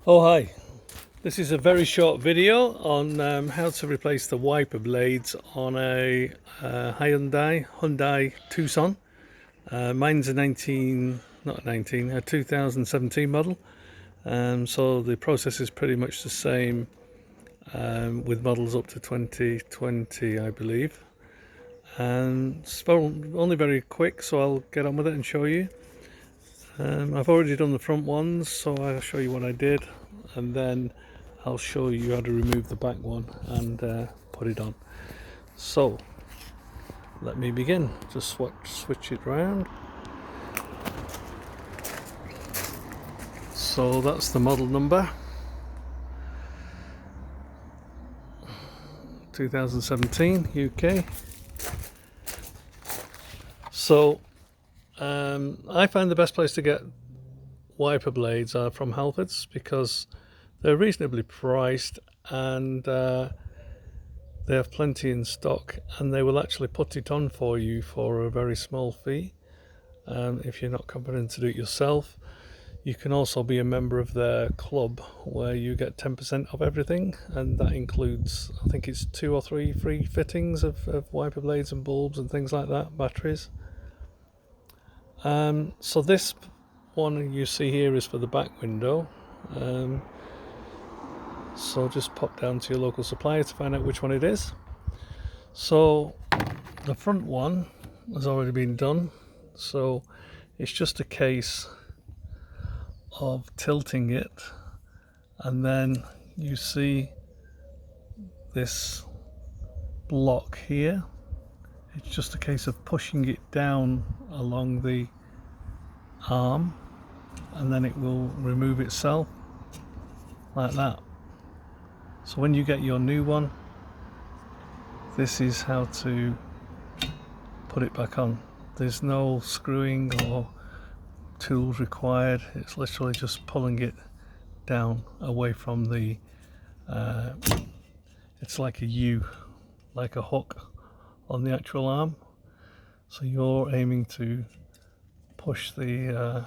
Oh hi, this is a very short video on how to replace the wiper blades on a Hyundai Tucson. Mine's a 2017 model, so the process is pretty much the same with models up to 2020 I believe. And it's only very quick, so I'll get on with it and show you. I've already done the front ones, so I'll show you what I did, and then I'll show you how to remove the back one and put it on. So let me begin. Just switch it round. So that's the model number, 2017 UK. So I find the best place to get wiper blades are from Halfords, because they're reasonably priced and they have plenty in stock, and they will actually put it on for you for a very small fee. If you're not competent to do it yourself, you can also be a member of their club where you get 10% of everything, and that includes, I think it's 2 or 3 free fittings of wiper blades and bulbs and things like that, batteries. So this one you see here is for the back window. So just pop down to your local supplier to find out which one it is. So the front one has already been done, so it's just a case of tilting it, and then you see this block here. It's just a case of pushing it down along the arm, and then it will remove itself like that. So when you get your new one, this is how to put it back on. There's no screwing or tools required. It's literally just pulling it down away from the it's like a U, like a hook on the actual arm. So you're aiming to push the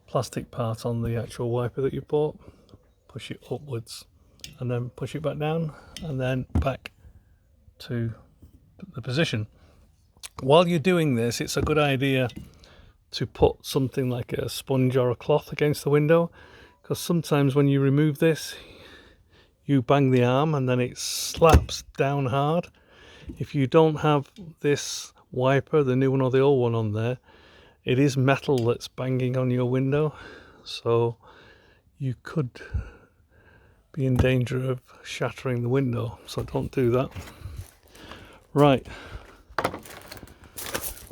plastic part on the actual wiper that you bought, push it upwards, and then push it back down, and then back to the position. While you're doing this, it's a good idea to put something like a sponge or a cloth against the window, because sometimes when you remove this, you bang the arm and then it slaps down hard. If you don't have this wiper, the new one or the old one, on there, it is metal that's banging on your window, so you could be in danger of shattering the window, so don't do that. Right,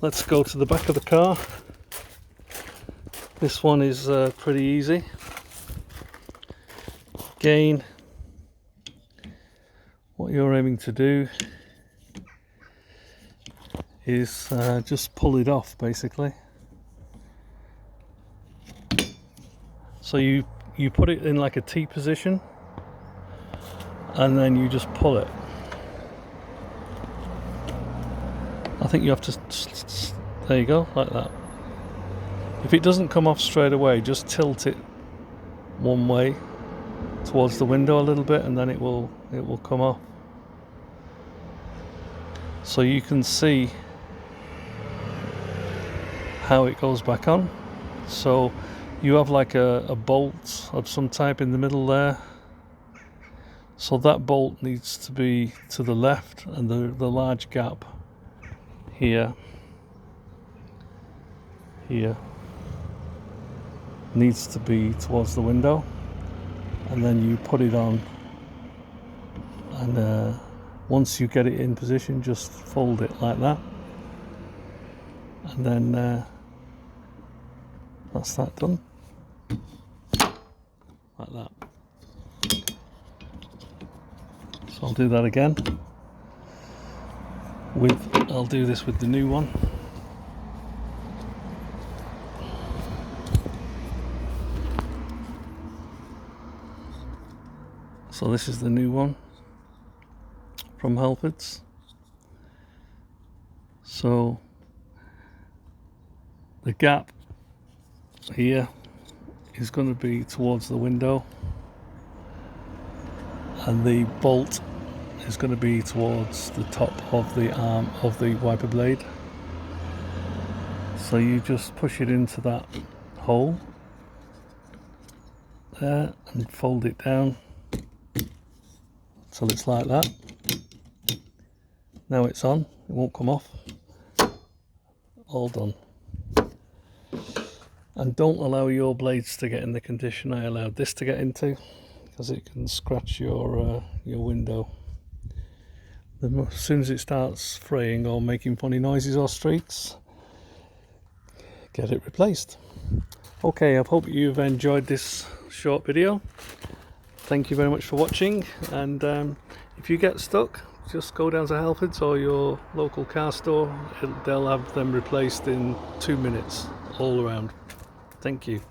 let's go to the back of the car. This one is pretty easy. Again, what you're aiming to do is just pull it off, basically. So you put it in like a T position, and then you just pull it. I think you have to, there you go, like that. If it doesn't come off straight away, just tilt it one way towards the window a little bit, and then it will come off. So you can see how it goes back on. So you have like a bolt of some type in the middle there. So that bolt needs to be to the left, and the large gap here needs to be towards the window, and then you put it on, and once you get it in position, just fold it like that, and then that's that done, like that. So I'll do that again I'll do this with the new one. So this is the new one from Halfords. So the gap here is going to be towards the window, and the bolt is going to be towards the top of the arm of the wiper blade. So you just push it into that hole there and fold it down till it's like that. Now it's on, it won't come off. All done. And don't allow your blades to get in the condition I allowed this to get into, because it can scratch your window. As soon as it starts fraying or making funny noises or streaks, get it replaced. Okay, I hope you've enjoyed this short video. Thank you very much for watching, and if you get stuck, just go down to Halfords or your local car store. They'll have them replaced in 2 minutes all around. Thank you.